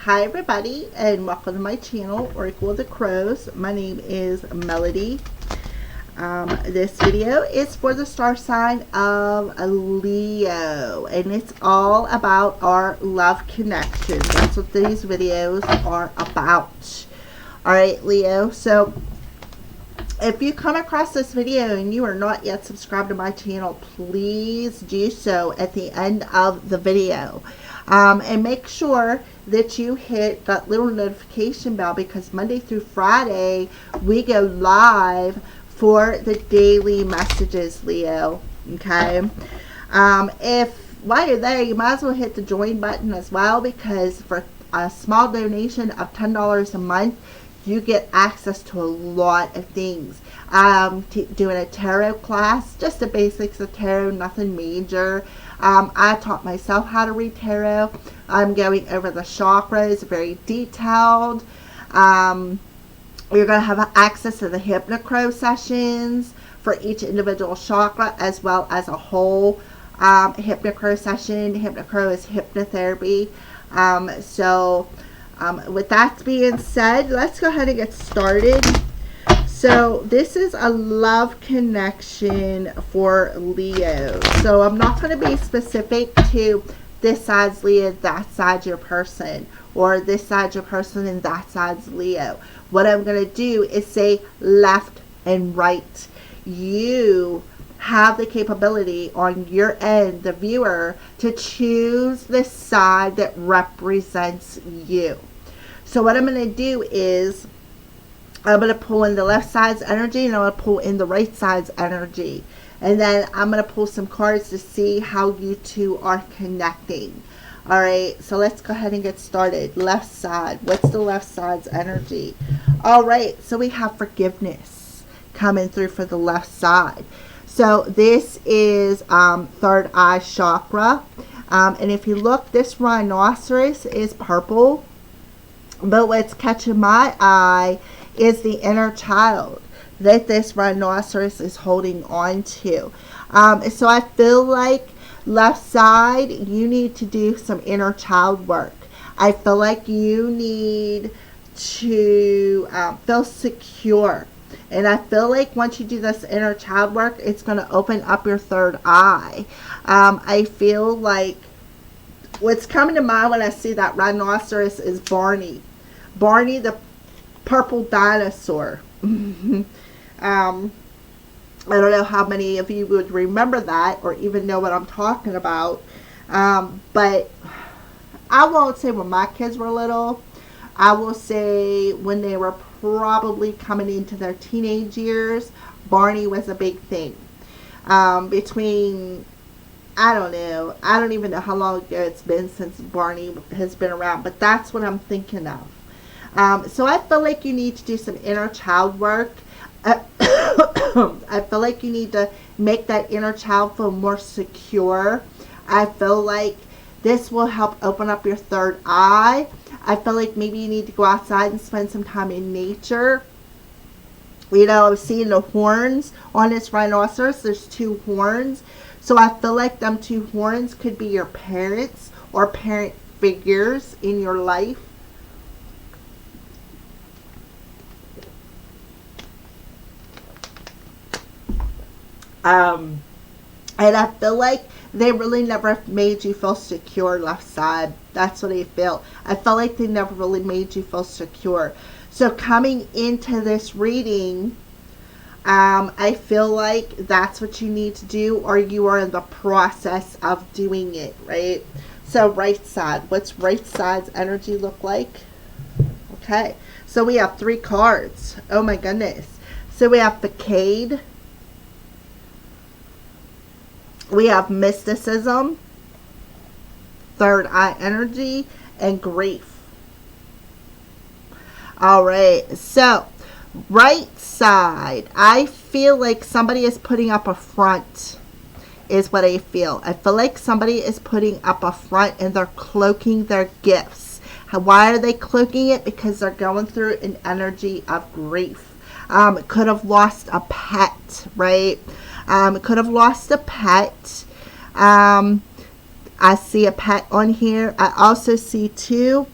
Hi everybody, and welcome to my channel, Oracle of the Crows. My name is Melody. This video is for the star sign of Leo, and it's all about our love connection. That's what these videos are about. Alright, Leo, so if you come across this video and you are not yet subscribed to my channel, please do so at the end of the video. And make sure that you hit that little notification bell, because Monday through Friday we go live for the daily messages, Leo. Okay. If while you're there, you might as well hit the join button as well, because for a small donation of $10 a month, you get access to a lot of things. Doing a tarot class, just the basics of tarot, nothing major. I taught myself how to read tarot. I'm going over the chakras, very detailed. You're going to have access to the Hypnocrow sessions for each individual chakra, as well as a whole Hypnocrow session. Hypnocrow is hypnotherapy. With that being said, let's go ahead and get started. So this is a love connection for Leo. So I'm not going to be specific to this side's Leo, that side's your person, or this side's your person and that side's Leo. What I'm going to do is say left and right. You have the capability on your end, the viewer, to choose the side that represents you. So what I'm going to do is I'm going to pull in the left side's energy, and I'm going to pull in the right side's energy. And then I'm going to pull some cards to see how you two are connecting. Alright, so let's go ahead and get started. Left side. What's the left side's energy? Alright, so we have forgiveness coming through for the left side. So this is third eye chakra. And if you look, this rhinoceros is purple. But what's catching my eye is the inner child that this rhinoceros is holding on to. So I feel like left side, you need to do some inner child work. I feel like you need to feel secure. And I feel like once you do this inner child work, it's going to open up your third eye. I feel like what's coming to mind when I see that rhinoceros is Barney. Barney the purple dinosaur. I don't know how many of you would remember that or even know what I'm talking about. But I won't say when my kids were little. I will say when they were probably coming into their teenage years, Barney was a big thing. Between, I don't know. I don't even know how long ago it's been since Barney has been around. But that's what I'm thinking of. So I feel like you need to do some inner child work. I feel like you need to make that inner child feel more secure. I feel like this will help open up your third eye. I feel like maybe you need to go outside and spend some time in nature. You know, I'm seeing the horns on this rhinoceros. There's two horns. So I feel like them two horns could be your parents or parent figures in your life. And I feel like they really never made you feel secure left side. That's what I feel. I felt like they never really made you feel secure. So coming into this reading, I feel like that's what you need to do, or you are in the process of doing it, right? So right side. What's right side's energy look like? Okay. So we have 3 cards. Oh my goodness. So we have Facade. We have mysticism, third eye energy, and grief. Alright, so right side, I feel like somebody is putting up a front, is what I feel. I feel like somebody is putting up a front and they're cloaking their gifts. Why are they cloaking it? Because they're going through an energy of grief. Could have lost a pet, right? Could have lost a pet. I see a pet on here. I also see too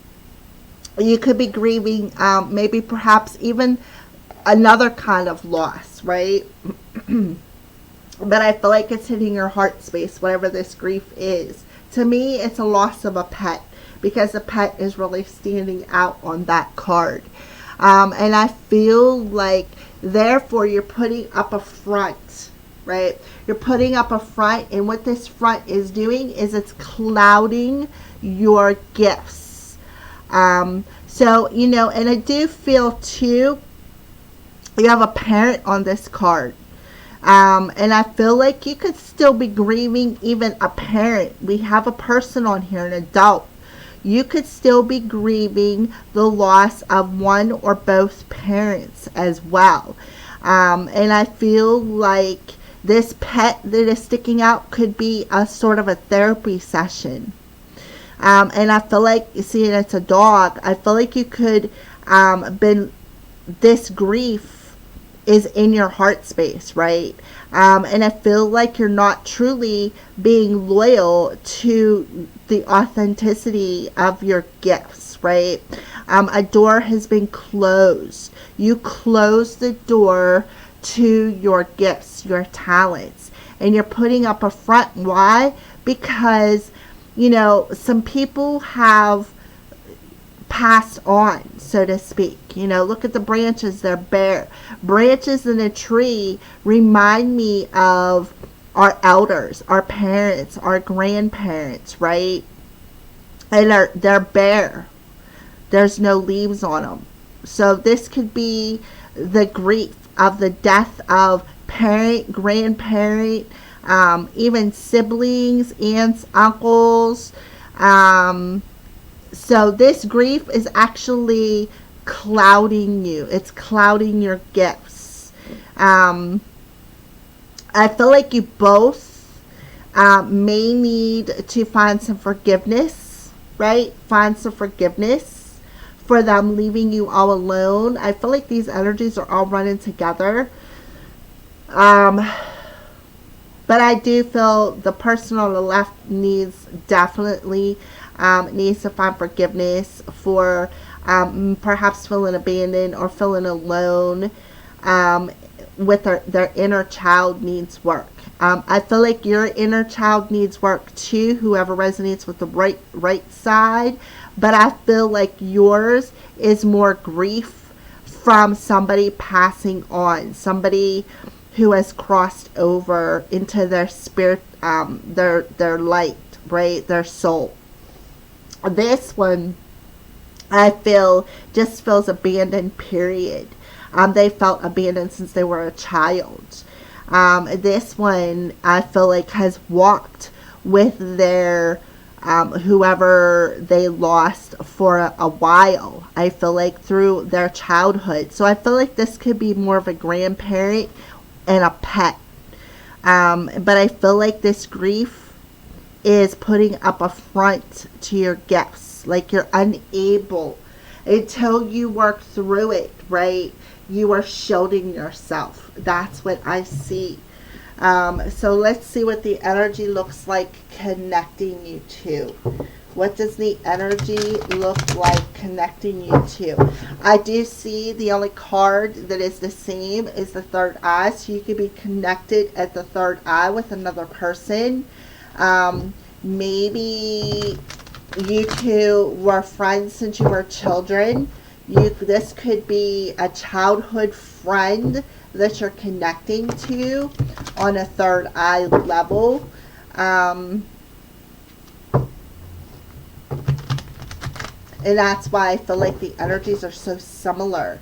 You could be grieving, maybe perhaps even another kind of loss, right? But I feel like it's hitting your heart space, whatever this grief is. To me, it's a loss of a pet, because the pet is really standing out on that card. And I feel like, therefore, you're putting up a front, right? You're putting up a front, and what this front is doing is it's clouding your gifts. So, you know, and I do feel too, you have a parent on this card. And I feel like you could still be grieving even a parent. We have a person on here, an adult. You could still be grieving the loss of one or both parents as well. And I feel like this pet that is sticking out could be a sort of a therapy session. And I feel like, you see, it's a dog. I feel like you could, this grief is in your heart space, right? And I feel like you're not truly being loyal to the authenticity of your gifts, right? A door has been closed. You close the door to your gifts, your talents, and you're putting up a front. Why? Because, you know, some people have passed on, so to speak. You know, look at the branches, they're bare. Branches in a tree remind me of our elders, our parents, our grandparents, right? And they're bare. There's no leaves on them. So this could be the grief of the death of parent, grandparent, even siblings, aunts, uncles. So this grief is actually clouding you. It's clouding your gifts. I feel like you both may need to find some forgiveness, right? Find some forgiveness for them leaving you all alone. I feel like these energies are all running together. But I do feel the person on the left definitely needs to find forgiveness for perhaps feeling abandoned or feeling alone. With their inner child needs work. I feel like your inner child needs work too, whoever resonates with the right side. But I feel like yours is more grief from somebody passing on, somebody who has crossed over into their spirit, their light, right, their soul. This one, I feel, just feels abandoned, period. They felt abandoned since they were a child. This one, I feel like, has walked with their whoever they lost for a while. I feel like through their childhood. So I feel like this could be more of a grandparent and a pet. But I feel like this grief is putting up a front to your gifts. Like you're unable, until you work through it, right? You are shielding yourself. That's what I see. So let's see what the energy looks like connecting you to. What does the energy look like connecting you to? I do see the only card that is the same is the third eye. So you could be connected at the third eye with another person. Maybe you two were friends since you were children. This could be a childhood friend that you're connecting to on a third eye level. And that's why I feel like the energies are so similar.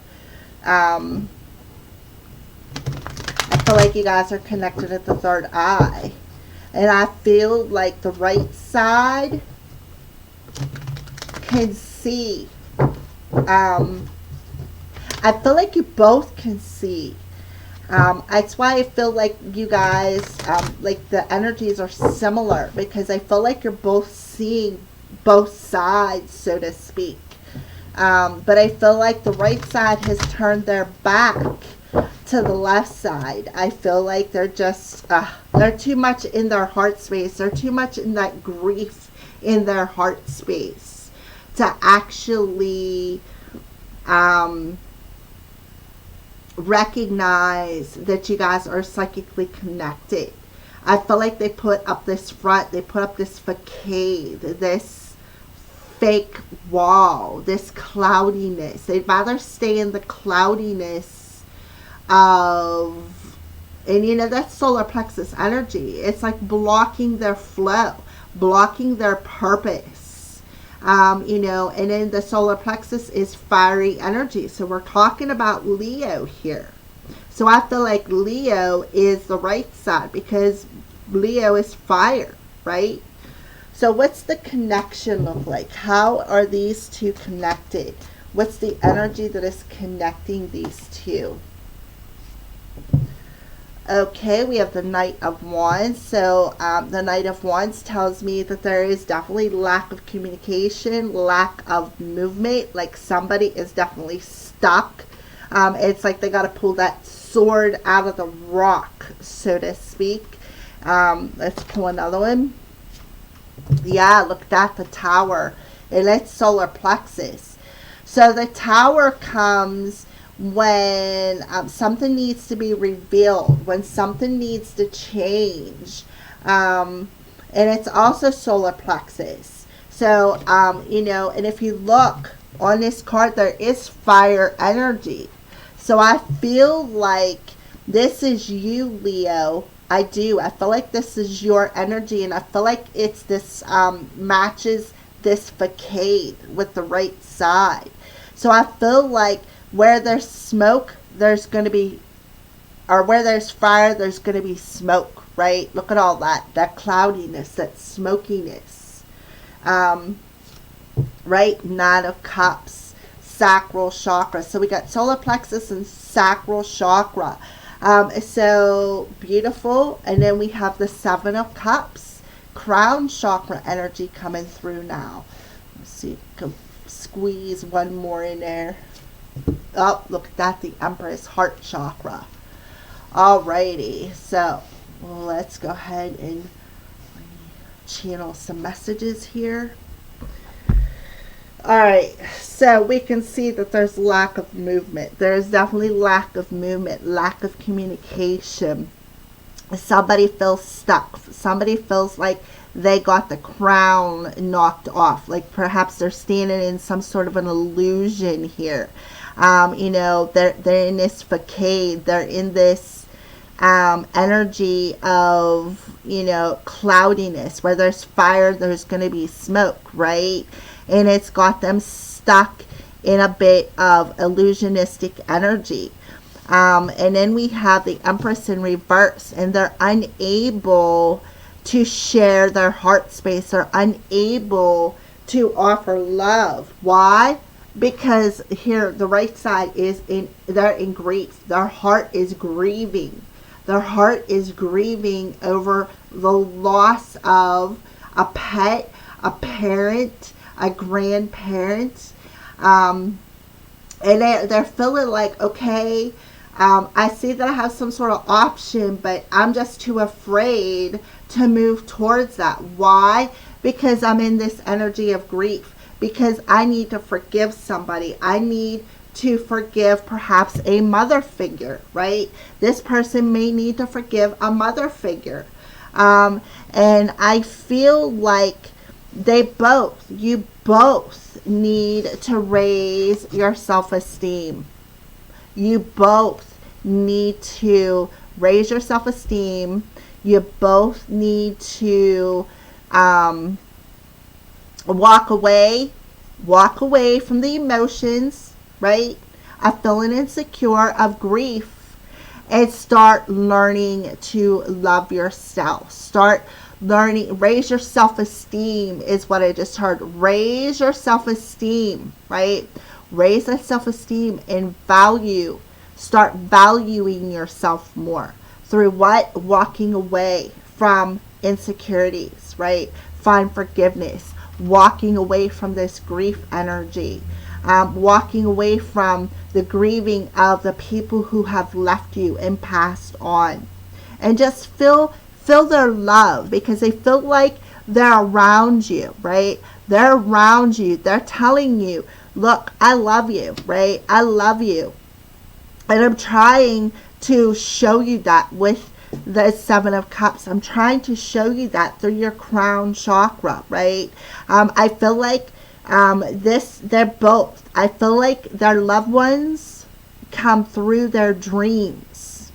I feel like you guys are connected at the third eye. And I feel like the right side can see. I feel like you both can see. That's why I feel like you guys, like the energies are similar, because I feel like you're both seeing both sides, so to speak. But I feel like the right side has turned their back to the left side. I feel like they're just, they're too much in their heart space. They're too much in that grief in their heart space. to actually recognize that you guys are psychically connected. I feel like they put up this front, they put up this facade, this fake wall, this cloudiness. They'd rather stay in the cloudiness of, and you know, that's solar plexus energy. It's like blocking their flow, blocking their purpose. You know, and then the solar plexus is fiery energy. So we're talking about Leo here. So I feel like Leo is the right side because Leo is fire, right? So what's the connection look like? How are these two connected? What's the energy that is connecting these two? Okay, we have the Knight of Wands. So the Knight of Wands tells me that there is definitely lack of communication, lack of movement, like somebody is definitely stuck. It's like they got to pull that sword out of the rock, so to speak. Let's pull another one. Yeah, look at that, the Tower. And it's solar plexus. So the Tower comes when something needs to be revealed, when something needs to change. And it's also solar plexus. So, you know, and if you look on this card, there is fire energy. So I feel like this is you, Leo. I do. I feel like this is your energy, and I feel like it's this matches this facade with the right side. So I feel like where there's smoke, there's going to be, or where there's fire, there's going to be smoke, right? Look at all that cloudiness, that smokiness. Right? Nine of Cups, sacral chakra. So we got solar plexus and sacral chakra. So beautiful. And then we have the Seven of Cups, crown chakra energy coming through now. Let's see, go squeeze one more in there. Oh, look at that, the Empress, heart chakra. Alrighty, so let's go ahead and channel some messages here. Alright, so we can see that there's lack of movement. There's definitely lack of movement, lack of communication. Somebody feels stuck. Somebody feels like they got the crown knocked off. Like perhaps they're standing in some sort of an illusion here. You know, they're in this facade. They're in this energy of, you know, cloudiness. Where there's fire, there's going to be smoke, right? And it's got them stuck in a bit of illusionistic energy. And then we have the Empress in reverse, and they're unable to share their heart space. They're unable to offer love. Why? Because here the right side is they're in grief. Their heart is grieving. Their heart is grieving over the loss of a pet, a parent, a grandparent. And they're feeling like, okay, I see that I have some sort of option, but I'm just too afraid to move towards that. Why? Because I'm in this energy of grief. Because I need to forgive somebody. I need to forgive perhaps a mother figure, right? This person may need to forgive a mother figure. And I feel like you both need to raise your self-esteem. You both need to raise your self-esteem. You both need to walk away from the emotions, right? Of feeling insecure, of grief, and start learning to love yourself. Start learning, raise your self-esteem is what I just heard. Raise your self-esteem, right? Raise that self-esteem and start valuing yourself more. Through what? Walking away from insecurities, right? Find forgiveness. Walking away from this grief energy. Walking away from the grieving of the people who have left you and passed on. And just feel their love, because they feel like they're around you, right? They're around you. They're telling you, look, I love you, right? I love you. And I'm trying to show you that with the Seven of Cups. I'm trying to show you that through your crown chakra, right? I feel like they're both. I feel like their loved ones come through their dreams.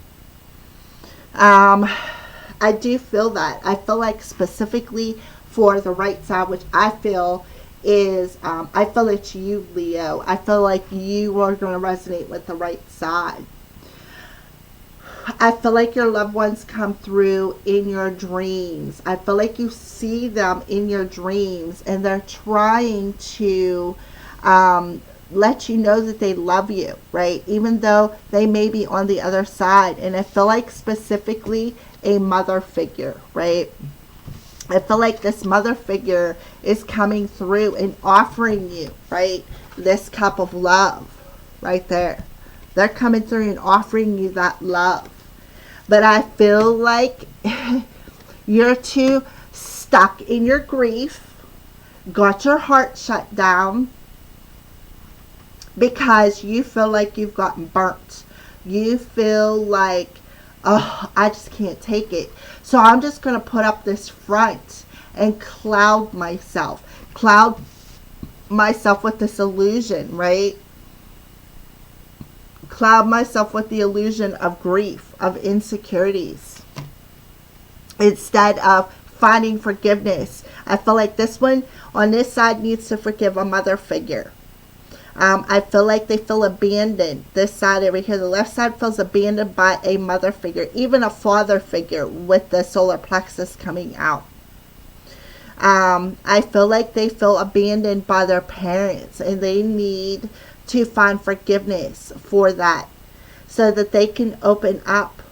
I do feel that. I feel like specifically for the right side, which I feel is, I feel it's you, Leo. I feel like you are going to resonate with the right side. I feel like your loved ones come through in your dreams. I feel like you see them in your dreams and they're trying to let you know that they love you, right? Even though they may be on the other side. And I feel like specifically a mother figure, right? I feel like this mother figure is coming through and offering you, right, this cup of love right there. They're coming through and offering you that love. But I feel like you're too stuck in your grief, got your heart shut down because you feel like you've gotten burnt. You feel like, oh, I just can't take it. So I'm just going to put up this front and cloud myself with this illusion, right? Cloud myself with the illusion of grief, of insecurities, instead of finding forgiveness. I feel like this one on this side needs to forgive a mother figure. I feel like they feel abandoned. This side over here, the left side feels abandoned by a mother figure, even a father figure with the solar plexus coming out. I feel like they feel abandoned by their parents and they need to find forgiveness for that so that they can open up,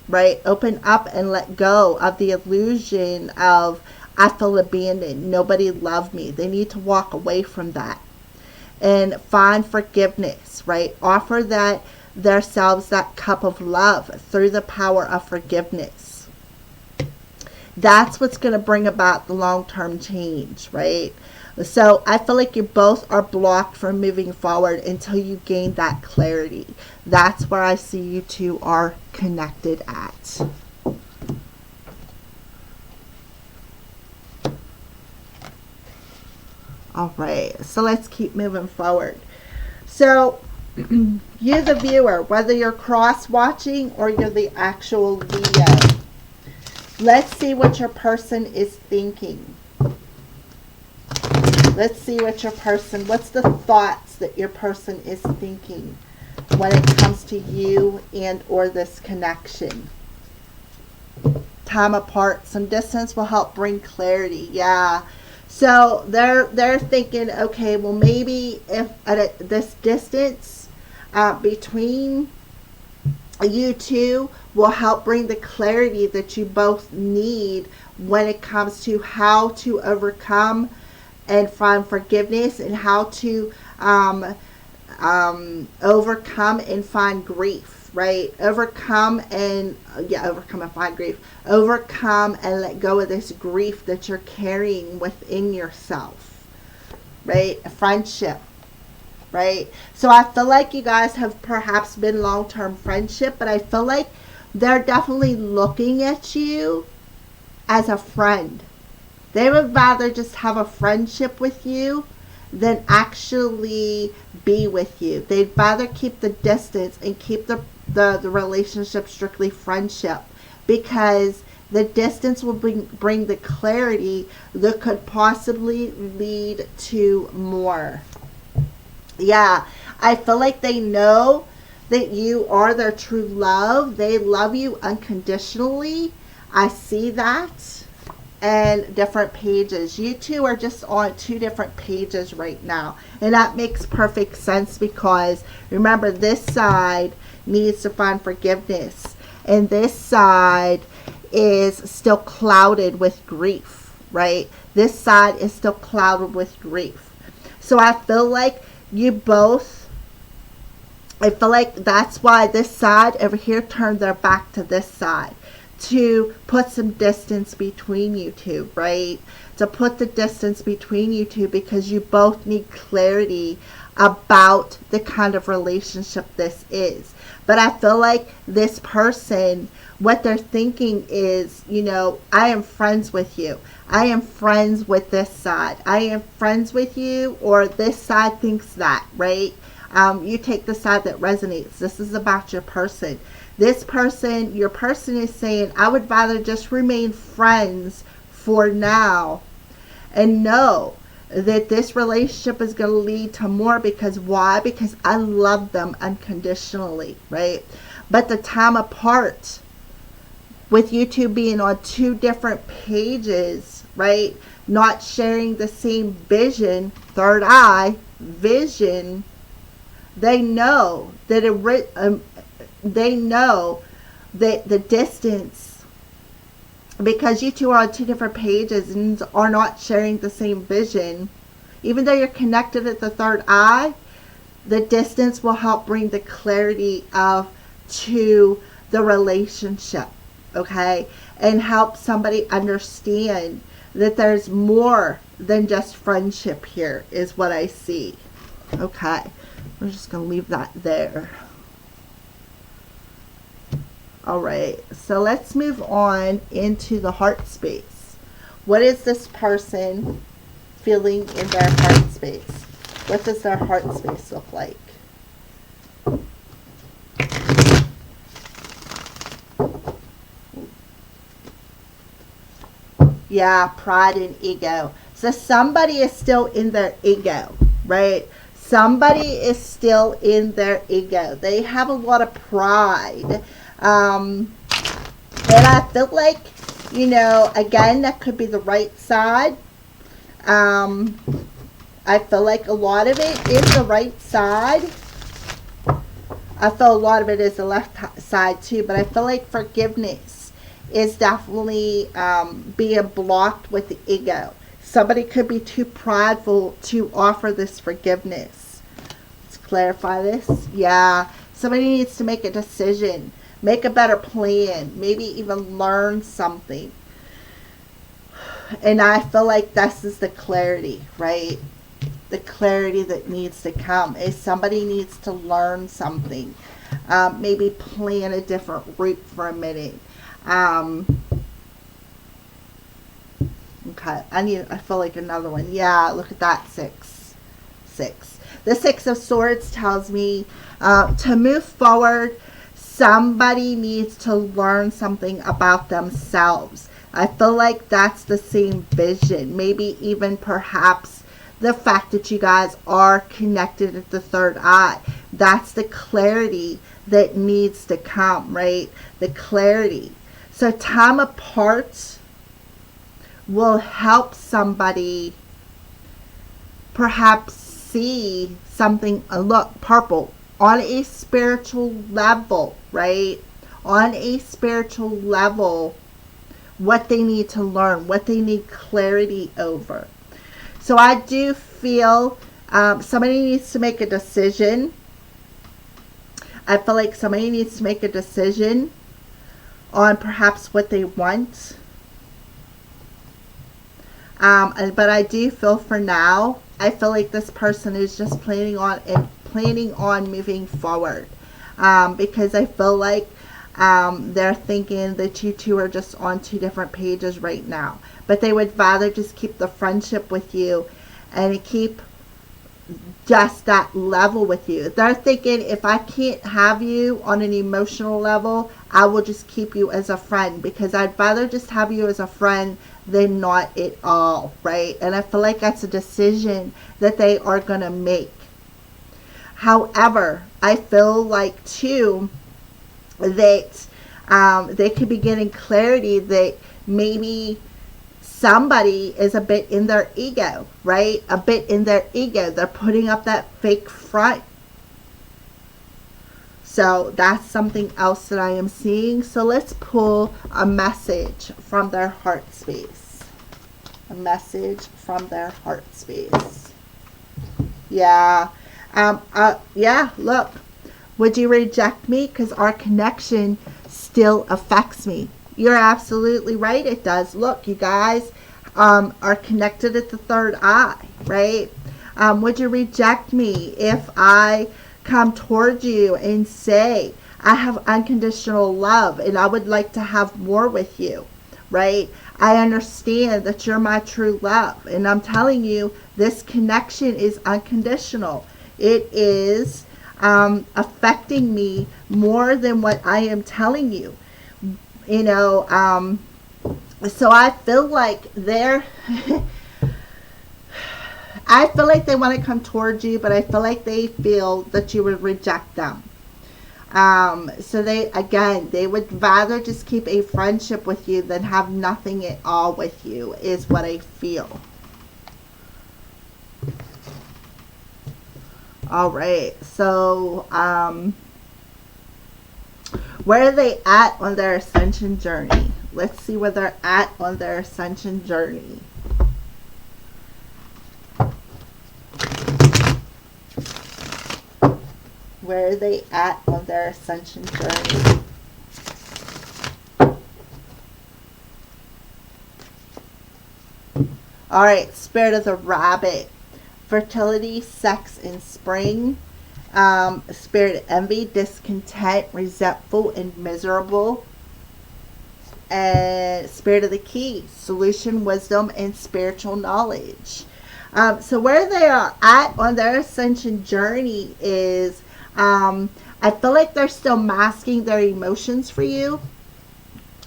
right? Open up and let go of the illusion of, I feel abandoned. Nobody loved me. They need to walk away from that and find forgiveness, right? Offer that themselves that cup of love through the power of forgiveness. That's what's going to bring about the long-term change, right? So I feel like you both are blocked from moving forward until you gain that clarity. That's where I see you two are connected at. All right, so let's keep moving forward. So you, the viewer, whether you're cross-watching or you're the actual Leo, let's see what your person is thinking. Let's see what your person, what's the thoughts that your person is thinking when it comes to you and or this connection. Time apart, some distance will help bring clarity. Yeah. So they're thinking, okay, well maybe if at this distance between you two will help bring the clarity that you both need when it comes to how to overcome and find forgiveness and how to overcome and find grief, right? Overcome and find grief. Overcome and let go of this grief that you're carrying within yourself, right? A friendship, right? So I feel like you guys have perhaps been long-term friendship, but I feel like they're definitely looking at you as a friend. They would rather just have a friendship with you than actually be with you. They'd rather keep the distance and keep the relationship strictly friendship, because the distance will bring the clarity that could possibly lead to more. Yeah, I feel like they know that you are their true love. They love you unconditionally. I see that. And different pages. You two are just on two different pages right now. And that makes perfect sense because remember, this side needs to find forgiveness. And this side is still clouded with grief, right? This side is still clouded with grief. So I feel like you both, I feel like that's why this side over here turned their back to this side. to put some distance between you two, right? To put the distance between you two because you both need clarity about the kind of relationship this is. But I feel like this person, what they're thinking is, you know, I am friends with you. I am friends with this side. I am friends with you, or this side thinks that, right? You take the side that resonates. This is about your person. This person, your person is saying, I would rather just remain friends for now and know that this relationship is going to lead to more. Because why? Because I love them unconditionally, right? But the time apart, with you two being on two different pages, right? Not sharing the same vision, third eye, vision, they know that they know that the distance, because you two are on two different pages and are not sharing the same vision, even though you're connected at the third eye, the distance will help bring the clarity to the relationship, okay? And help somebody understand that there's more than just friendship here, is what I see. Okay, we're just going to leave that there. Alright, so let's move on into the heart space. What is this person feeling in their heart space? What does their heart space look like? Yeah, pride and ego. So somebody is still in their ego, right? Somebody is still in their ego. They have a lot of pride. And I feel like, you know, again, that could be the right side. I feel like a lot of it is the right side. I feel a lot of it is the left side too. But I feel like forgiveness is definitely being blocked with the ego. Somebody could be too prideful to offer this forgiveness. Let's clarify this. Yeah, somebody needs to make a decision. Make a better plan. Maybe even learn something. And I feel like this is the clarity, right? The clarity that needs to come is somebody needs to learn something. Maybe plan a different route for a minute. Okay, I feel like another one. Yeah, look at that, 6. The 6 of Swords tells me to move forward, somebody needs to learn something about themselves. I feel like that's the same vision. Maybe even perhaps the fact that you guys are connected at the third eye. That's the clarity that needs to come, right? The clarity. So time apart will help somebody perhaps see something, look, purple, on a spiritual level, right? On a spiritual level, what they need to learn, what they need clarity over. So I do feel somebody needs to make a decision. I feel like somebody needs to make a decision on perhaps what they want. But I do feel for now, I feel like this person is just planning on moving forward. Because I feel like they're thinking that you two are just on two different pages right now. But they would rather just keep the friendship with you and keep just that level with you. They're thinking, if I can't have you on an emotional level, I will just keep you as a friend, because I'd rather just have you as a friend than not at all, right? And I feel like that's a decision that they are going to make. However, I feel like too that they could be getting clarity that maybe somebody is a bit in their ego, right? A bit in their ego. They're putting up that fake front. So that's something else that I am seeing. So let's pull a message from their heart space. A message from their heart space. Yeah. Yeah, look. Would you reject me? Because our connection still affects me. You're absolutely right. It does. Look, you guys are connected at the third eye, right? Would you reject me if I come towards you and say, I have unconditional love and I would like to have more with you, right? I understand that you're my true love. And I'm telling you, this connection is unconditional. It is affecting me more than what I am telling you. You know, so I feel like they're... I feel like they want to come towards you, but I feel like they feel that you would reject them. So they would rather just keep a friendship with you than have nothing at all with you, is what I feel. All right. So, where are they at on their ascension journey? Let's see where they're at on their ascension journey. Where are they at on their ascension journey? All right, Spirit of the Rabbit. Fertility, sex, and spring. Spirit of envy, discontent, resentful, and miserable. And Spirit of the Key, solution, wisdom, and spiritual knowledge. So where they are at on their ascension journey is... I feel like they're still masking their emotions for you,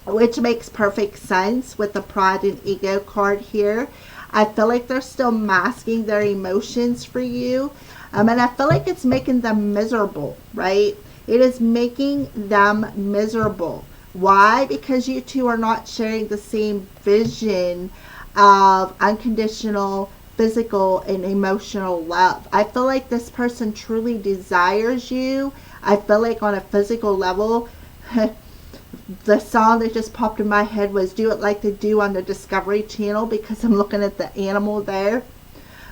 which makes perfect sense with the pride and ego card here. I feel like they're still masking their emotions for you. And I feel like it's making them miserable, right? It is making them miserable. Why? Because you two are not sharing the same vision of unconditional physical and emotional love. I feel like this person truly desires you. I feel like on a physical level, the song that just popped in my head was Do It Like They Do on the Discovery Channel, because I'm looking at the animal there.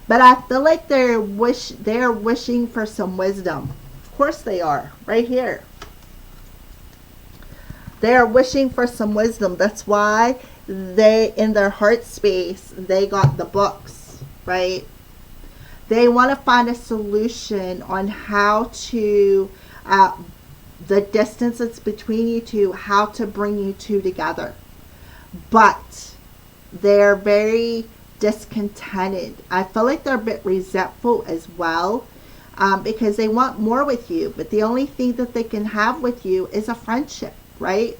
But I feel like they're wishing for some wisdom. Of course they are, right here. They are wishing for some wisdom. That's why they, in their heart space, they got the books. Right? They want to find a solution on how to, the distance that's between you two, how to bring you two together. But they're very discontented. I feel like they're a bit resentful as well, because they want more with you. But the only thing that they can have with you is a friendship, right?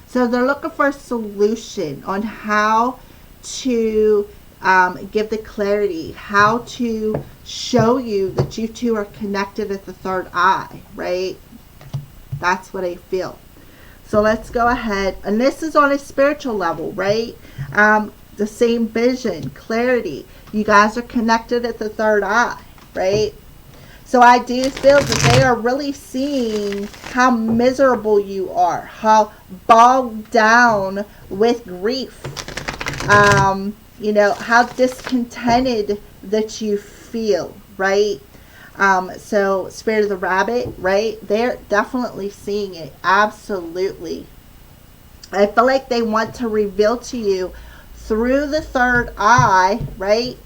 So they're looking for a solution on how to... give the clarity, how to show you that you two are connected at the third eye, right? That's what I feel. So let's go ahead. And this is on a spiritual level, right? The same vision, clarity. You guys are connected at the third eye, right? So I do feel that they are really seeing how miserable you are, how bogged down with grief. You know, how discontented that you feel, right? So Spirit of the Rabbit, right? They're definitely seeing it. Absolutely. I feel like they want to reveal to you through the third eye, right?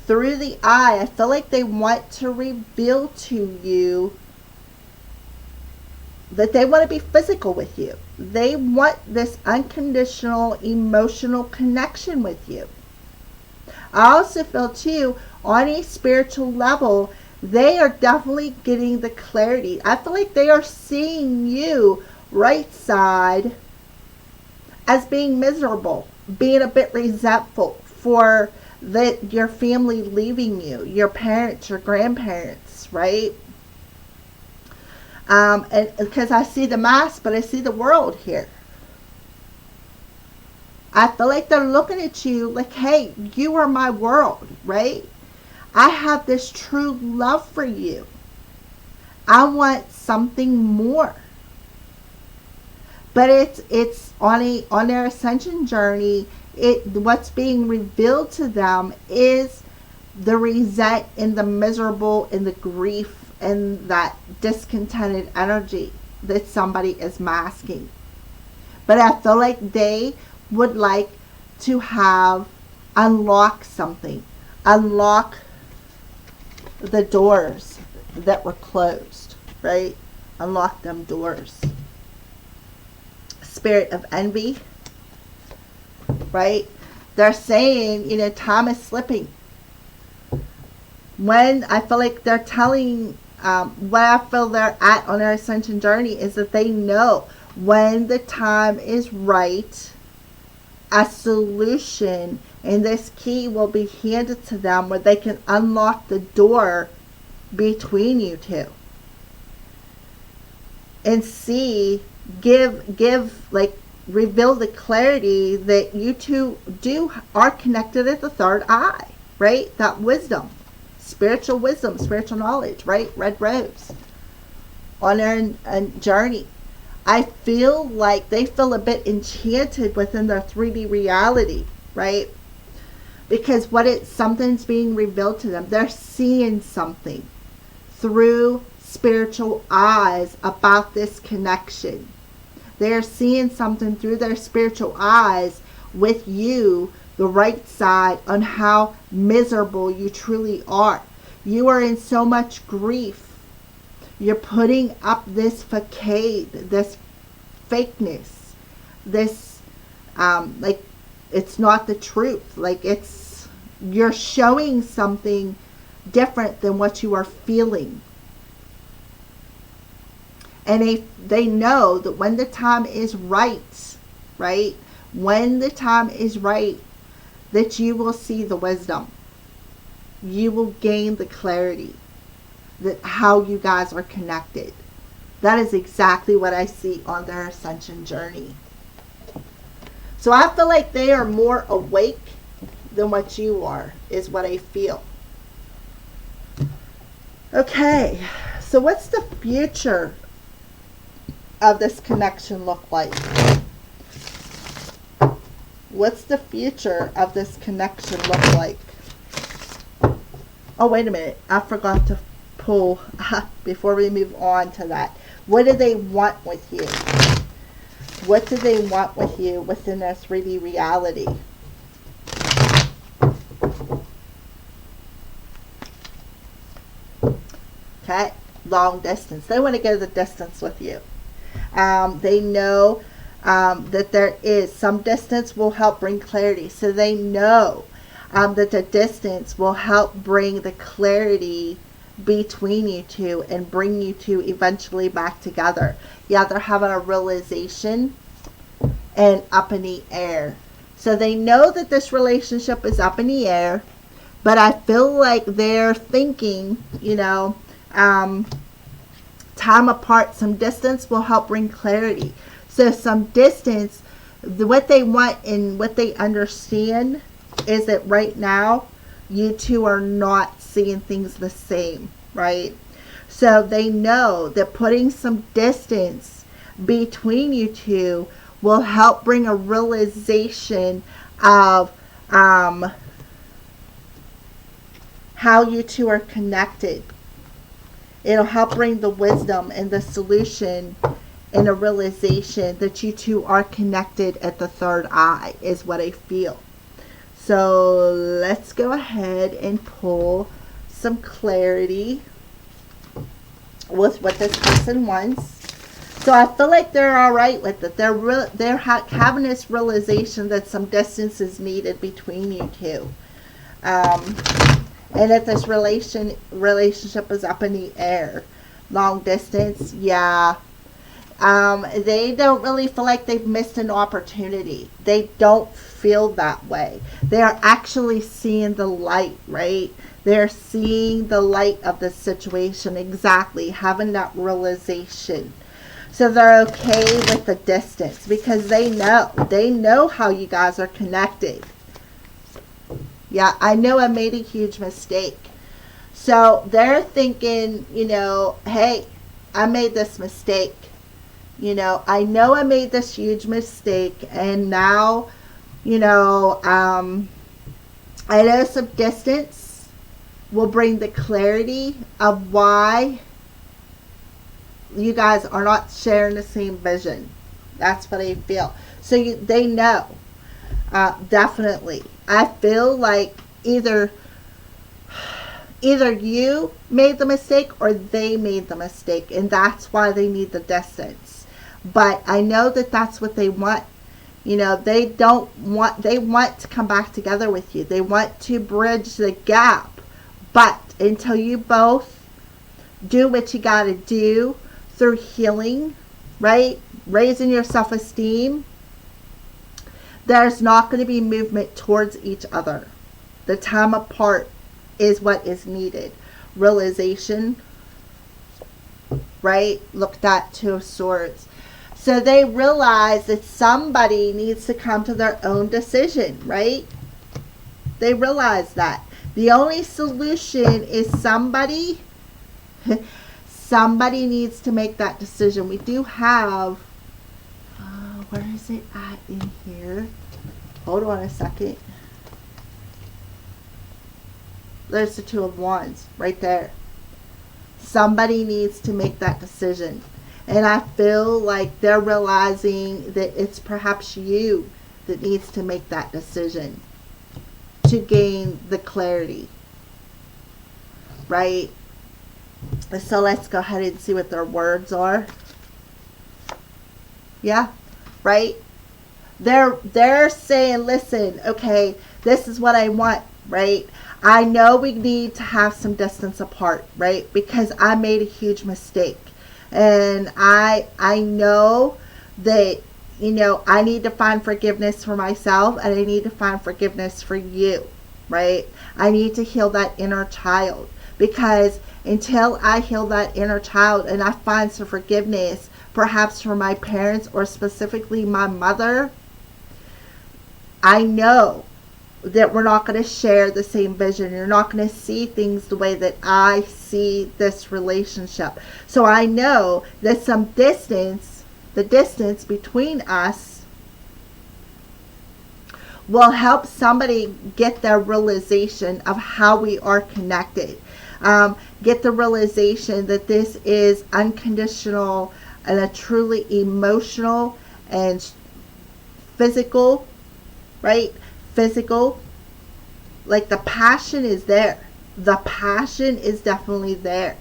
Through the eye. I feel like they want to reveal to you that they want to be physical with you. They want this unconditional emotional connection with you. I also feel too, on a spiritual level, they are definitely getting the clarity. I feel like they are seeing you right side as being miserable, being a bit resentful for your family leaving you, your parents, your grandparents, right? And because I see the mask, but I see the world here. I feel like they're looking at you like, hey, you are my world, right? I have this true love for you. I want something more. But it's on their ascension journey. What's being revealed to them is the resent and the miserable and the grief and that discontented energy that somebody is masking. But I feel like they would like to have unlock something. Unlock the doors that were closed, right? Unlock them doors. Spirit of envy, right? They're saying, time is slipping. When I feel like they're telling, what I feel they're at on their ascension journey is that they know when the time is right, a solution and this key will be handed to them where they can unlock the door between you two. And see, reveal the clarity that you two are connected at the third eye, right? That wisdom, spiritual knowledge, right? Red rose on their journey. I feel like they feel a bit enchanted within their 3D reality, right? Because something's being revealed to them. They're seeing something through spiritual eyes about this connection. They're seeing something through their spiritual eyes with you, the right side, on how miserable you truly are. You are in so much grief. You're putting up this facade, this fakeness, this, it's not the truth. You're showing something different than what you are feeling. And they know that when the time is right, right? When the time is right, that you will see the wisdom. You will gain the clarity that how you guys are connected. That is exactly what I see on their ascension journey. So I feel like they are more awake than what you are, is what I feel. Okay, so what's the future of this connection look like? What's the future of this connection look like? Oh, wait a minute. I forgot to pull before we move on to that. What do they want with you? What do they want with you within their 3D reality? Okay, long distance. They want to go the distance with you. They know that there is some distance will help bring clarity. So they know that the distance will help bring the clarity between you two and bring you two eventually back together. Yeah, they're having a realization and up in the air. So they know that this relationship is up in the air, but I feel like they're thinking, time apart, some distance will help bring clarity. So some distance, what they want and what they understand is that right now, you two are not seeing things the same, right? So they know that putting some distance between you two will help bring a realization of how you two are connected. It'll help bring the wisdom and the solution and a realization that you two are connected at the third eye, is what I feel. So let's go ahead and pull some clarity with what this person wants. So I feel like they're all right with it. They're having this realization that some distance is needed between you two. And that this relationship is up in the air. Long distance, yeah. They don't really feel like they've missed an opportunity. They don't feel that way. They are actually seeing the light, right? They're seeing the light of the situation, exactly, having that realization. So they're okay with the distance because they know how you guys are connected. Yeah, I know I made a huge mistake. So they're thinking, hey, I made this mistake. I know I made this huge mistake, and now, I know some distance will bring the clarity of why you guys are not sharing the same vision. That's what I feel. So they know. Definitely. I feel like either you made the mistake or they made the mistake, and that's why they need the distance. But I know that that's what they want. You know, they want to come back together with you. They want to bridge the gap. But until you both do what you got to do through healing, right? Raising your self-esteem, there's not going to be movement towards each other. The time apart is what is needed. Realization, right? Look, that Two of Swords. So they realize that somebody needs to come to their own decision, right? They realize that. The only solution is somebody needs to make that decision. We do have, where is it at in here? Hold on a second. There's the Two of Wands right there. Somebody needs to make that decision. And I feel like they're realizing that it's perhaps you that needs to make that decision to gain the clarity. Right? So let's go ahead and see what their words are. Yeah, right? They're saying, listen, okay, this is what I want, right? I know we need to have some distance apart, right? Because I made a huge mistake. And I know that, you know, I need to find forgiveness for myself, and I need to find forgiveness for you, right? I need to heal that inner child, because until I heal that inner child and I find some forgiveness, perhaps for my parents or specifically my mother, I know that we're not going to share the same vision. You're not going to see things the way that I see this relationship. So I know that some distance, the distance between us, will help somebody get their realization of how we are connected. Get the realization that this is unconditional and a truly emotional and physical, right? Physical, like the passion is there. The passion is definitely there.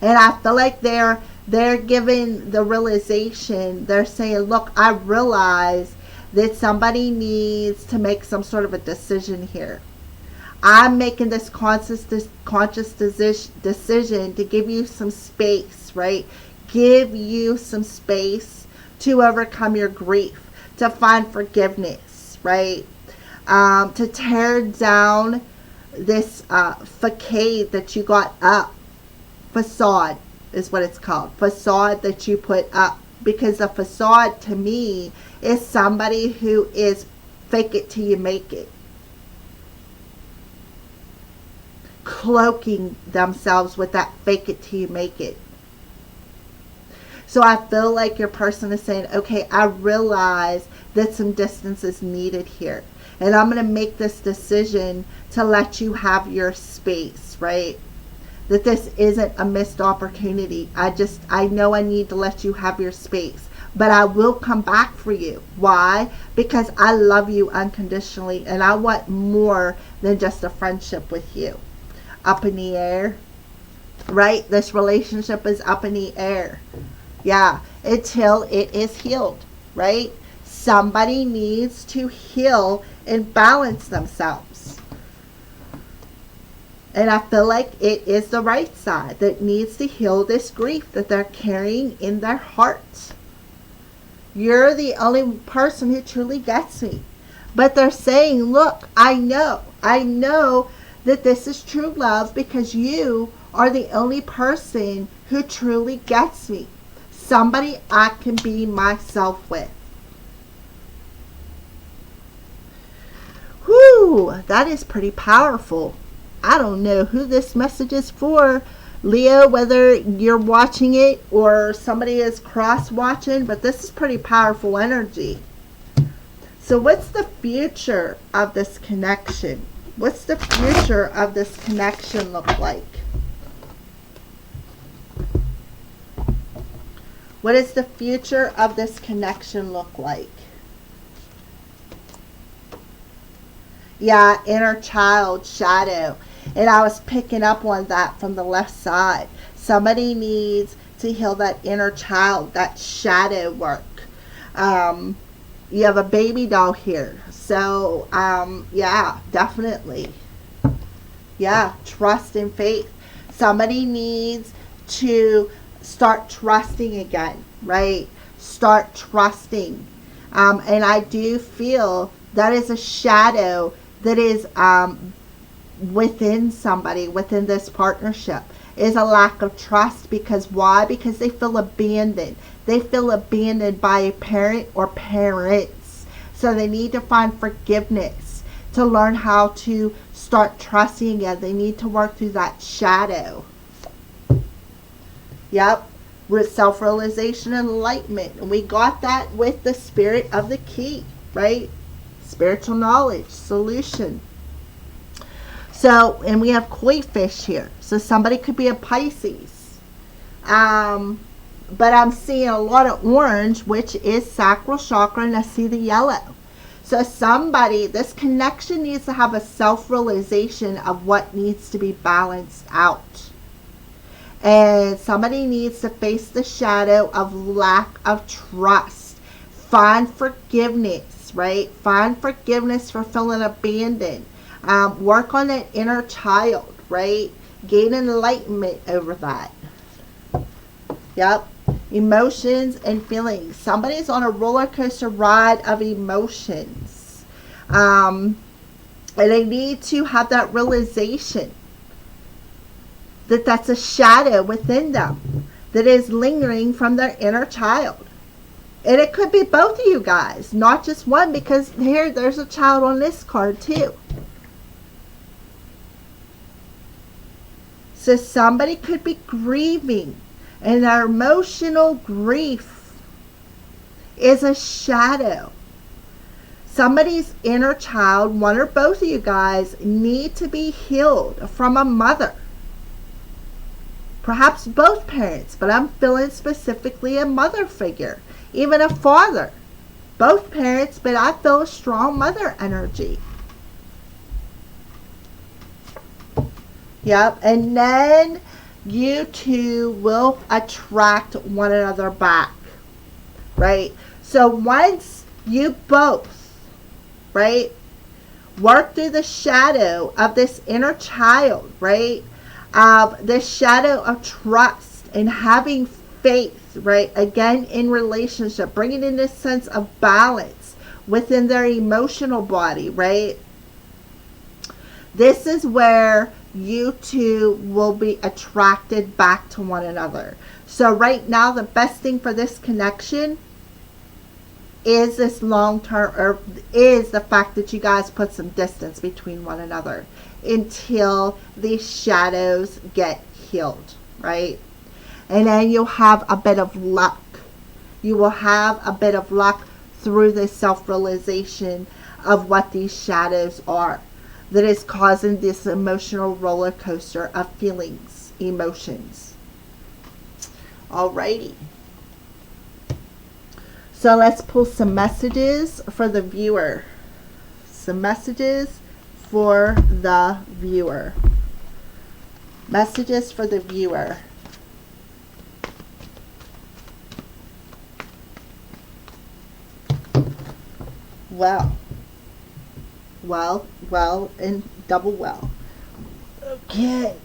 And I feel like they're giving the realization. They're saying, look, I realize that somebody needs to make some sort of a decision here. I'm making this conscious decision to give you some space, right? Give you some space to overcome your grief, to find forgiveness, right? To tear down this facade that you got up. Facade is what it's called. Facade that you put up. Because a facade to me is somebody who is fake it till you make it. Cloaking themselves with that fake it till you make it. So I feel like your person is saying, okay, I realize that some distance is needed here. And I'm going to make this decision to let you have your space, right? That this isn't a missed opportunity. I know I need to let you have your space. But I will come back for you. Why? Because I love you unconditionally. And I want more than just a friendship with you. Up in the air. Right? This relationship is up in the air. Yeah. Until it is healed. Right? Somebody needs to heal and balance themselves. And I feel like it is the right side that needs to heal this grief that they're carrying in their hearts. You're the only person who truly gets me. But they're saying, look, I know that this is true love because you are the only person who truly gets me. Somebody I can be myself with. Whew, that is pretty powerful. I don't know who this message is for, Leo, whether you're watching it or somebody is cross-watching, but this is pretty powerful energy. So what's the future of this connection? What's the future of this connection look like? What does the future of this connection look like? Yeah, inner child, shadow. And I was picking up on that from the left side. Somebody needs to heal that inner child, that shadow work. You have a baby doll here. So, yeah, definitely. Yeah, trust and faith. Somebody needs to start trusting again, right? Start trusting. And I do feel that is a shadow that is within somebody, within this partnership, is a lack of trust. Because why? Because they feel abandoned. They feel abandoned by a parent or parents. So they need to find forgiveness to learn how to start trusting again. They need to work through that shadow. Yep. With self-realization and enlightenment. And we got that with the spirit of the key, right? Spiritual knowledge, solution. So, and we have koi fish here. So somebody could be a Pisces. But I'm seeing a lot of orange, which is sacral chakra, and I see the yellow. So somebody, this connection needs to have a self-realization of what needs to be balanced out. And somebody needs to face the shadow of lack of trust. Find forgiveness, right? Find forgiveness for feeling abandoned. Work on that inner child, right? Gain enlightenment over that. Yep. Emotions and feelings. Somebody's on a roller coaster ride of emotions. And they need to have that realization that that's a shadow within them that is lingering from their inner child. And it could be both of you guys, not just one, because there's a child on this card too. So somebody could be grieving, and their emotional grief is a shadow. Somebody's inner child, one or both of you guys, need to be healed from a mother. Perhaps both parents, but I'm feeling specifically a mother figure. Even a father. Both parents, but I feel a strong mother energy. Yep, and then you two will attract one another back, right? So once you both, right, work through the shadow of this inner child, right, of the shadow of trust and having faith, right, again in relationship, bringing in this sense of balance within their emotional body, right? This is where you two will be attracted back to one another. So right now, the best thing for this connection is this long-term, or is the fact that you guys put some distance between one another until these shadows get healed, right? And then you'll have a bit of luck. You will have a bit of luck through the self-realization of what these shadows are that is causing this emotional roller coaster of feelings, emotions. Alrighty. So let's pull some messages for the viewer. Some messages for the viewer. Messages for the viewer. Well, and double well. Okay.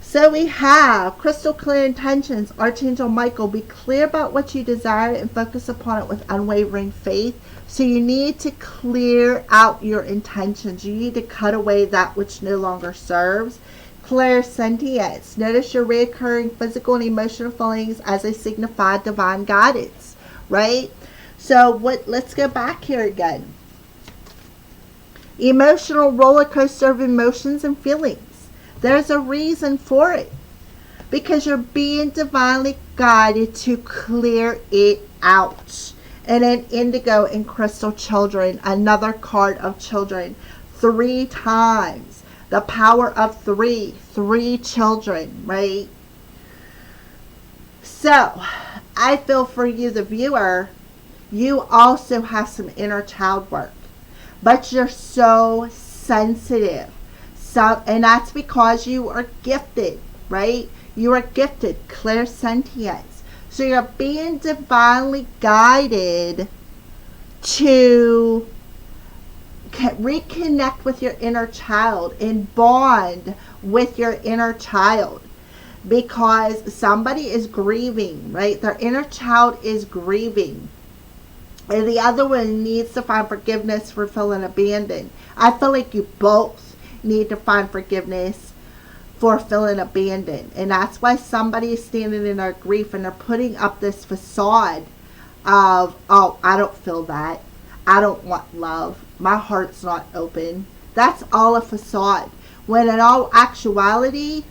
So we have crystal clear intentions. Archangel Michael, be clear about what you desire and focus upon it with unwavering faith. So you need to clear out your intentions. You need to cut away that which no longer serves. Clairsentience. Notice your reoccurring physical and emotional feelings as they signify divine guidance, right? So let's go back here again. Emotional roller coaster of emotions and feelings. There's a reason for it. Because you're being divinely guided to clear it out. And then indigo and crystal children, another card of children, 3 times. The power of three children, right? So, I feel for you, the viewer, you also have some inner child work. But you're so sensitive. And that's because you are gifted, right? You are gifted, clairsentience. So you're being divinely guided to reconnect with your inner child and bond with your inner child, because somebody is grieving, right? Their inner child is grieving, and the other one needs to find forgiveness for feeling abandoned. I feel like you both need to find forgiveness for feeling abandoned, and that's why somebody is standing in their grief and they're putting up this facade of, oh, I don't feel that, I don't want love, my heart's not open. That's all a facade, when in all actuality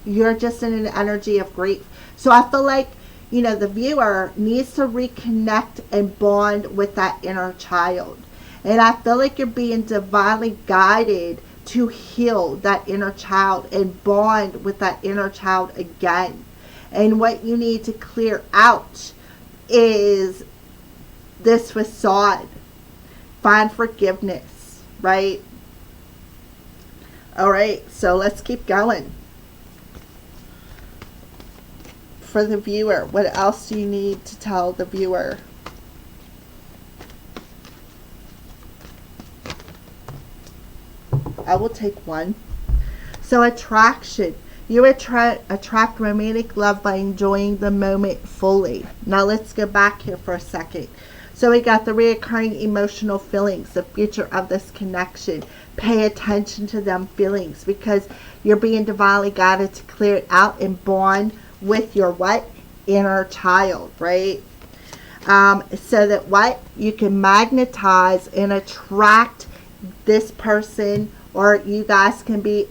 you're just in an energy of grief. So I feel like, you know, the viewer needs to reconnect and bond with that inner child, and I feel like you're being divinely guided to heal that inner child and bond with that inner child again. And what you need to clear out is this facade. Find forgiveness, right? All right, so let's keep going. For the viewer, what else do you need to tell the viewer? I will take one. So attraction. You attract romantic love by enjoying the moment fully. Now let's go back here for a second. So we got the reoccurring emotional feelings, the future of this connection. Pay attention to them feelings, because you're being divinely guided to clear it out and bond with your what? Inner child, right? So that what? You can magnetize and attract this person, or you guys can be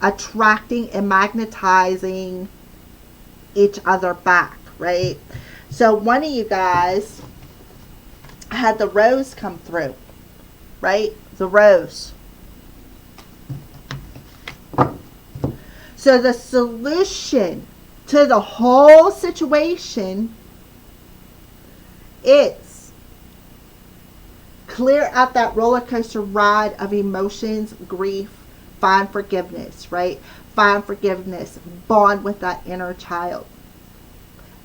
attracting and magnetizing each other back, right? So one of you guys had the rose come through, right? The rose. So the solution to the whole situation is clear out that roller coaster ride of emotions, grief, find forgiveness, right? Find forgiveness, bond with that inner child,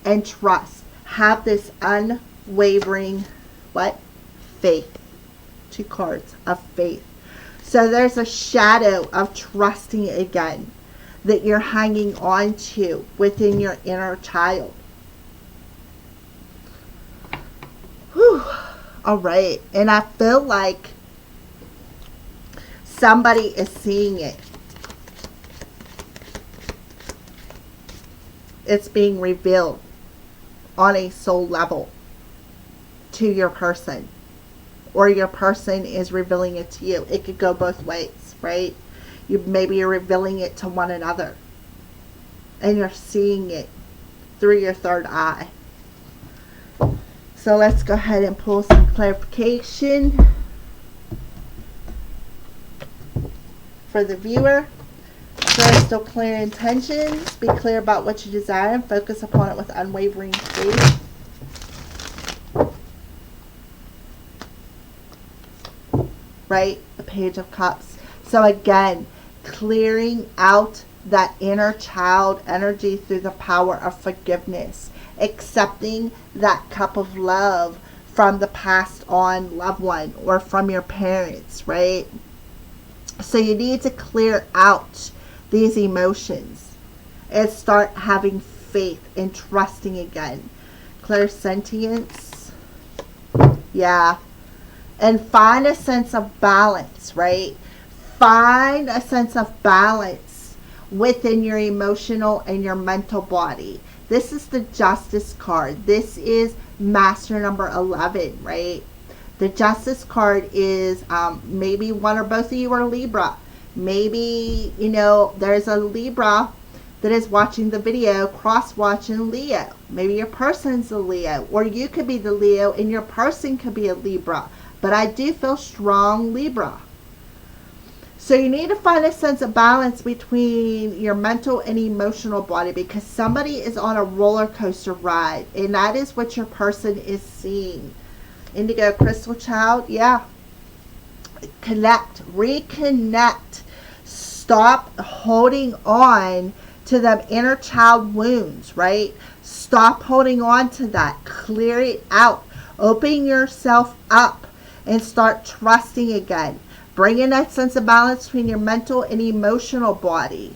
and trust. Have this unwavering, what? Faith. 2 cards of faith. So there's a shadow of trusting again that you're hanging on to within your inner child. Whew. All right. And I feel like somebody is seeing it. It's being revealed on a soul level to your person, or your person is revealing it to you. It could go both ways, right? Maybe you're revealing it to one another, and you're seeing it through your third eye. So let's go ahead and pull some clarification for the viewer. Crystal clear intentions. Be clear about what you desire and focus upon it with unwavering faith. Right? The Page of Cups. So again, clearing out that inner child energy through the power of forgiveness. Accepting that cup of love from the passed on loved one or from your parents, right? So you need to clear out these emotions and start having faith and trusting again. Clairsentience. Yeah. And find a sense of balance, right? Find a sense of balance within your emotional and your mental body. This is the Justice card. This is Master number 11, right? The Justice card is maybe one or both of you are Libra. Maybe, you know, there's a Libra that is watching the video, cross-watching Leo. Maybe your person's a Leo, or you could be the Leo and your person could be a Libra. But I do feel strong Libra. So you need to find a sense of balance between your mental and emotional body, because somebody is on a roller coaster ride, and that is what your person is seeing. Indigo Crystal Child, yeah. Connect, reconnect. Stop holding on to them inner child wounds, right? Stop holding on to that. Clear it out. Open yourself up and start trusting again. Bring in that sense of balance between your mental and emotional body.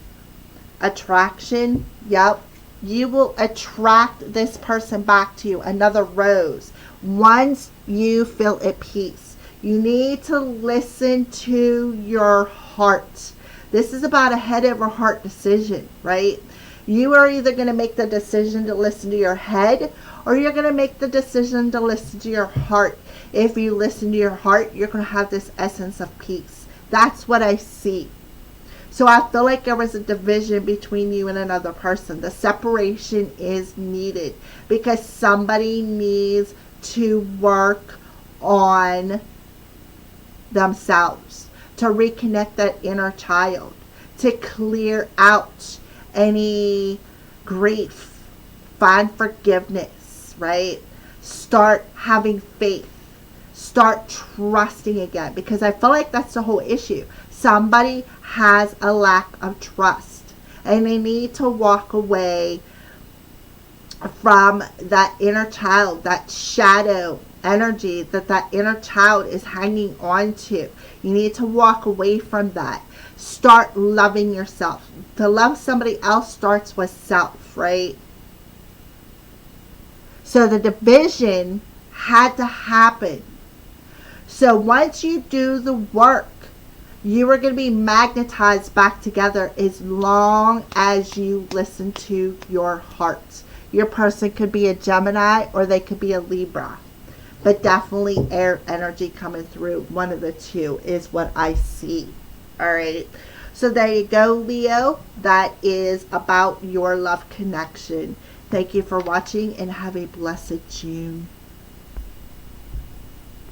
Attraction, yep. You will attract this person back to you, another rose, once you feel at peace. You need to listen to your heart. This is about a head over heart decision, right? You are either going to make the decision to listen to your head, or you're going to make the decision to listen to your heart. If you listen to your heart, you're going to have this essence of peace. That's what I see. So I feel like there was a division between you and another person. The separation is needed because somebody needs to work on themselves, to reconnect that inner child, to clear out any grief, find forgiveness, right? Start having faith. Start trusting again, because I feel like that's the whole issue. Somebody has a lack of trust and they need to walk away from that inner child, that shadow energy that inner child is hanging on to. You need to walk away from that. Start loving yourself. To love somebody else starts with self, right? So the division had to happen. So once you do the work, you are going to be magnetized back together as long as you listen to your heart. Your person could be a Gemini or they could be a Libra. But definitely air energy coming through. One of the two is what I see. All right. So there you go, Leo. That is about your love connection. Thank you for watching and have a blessed June.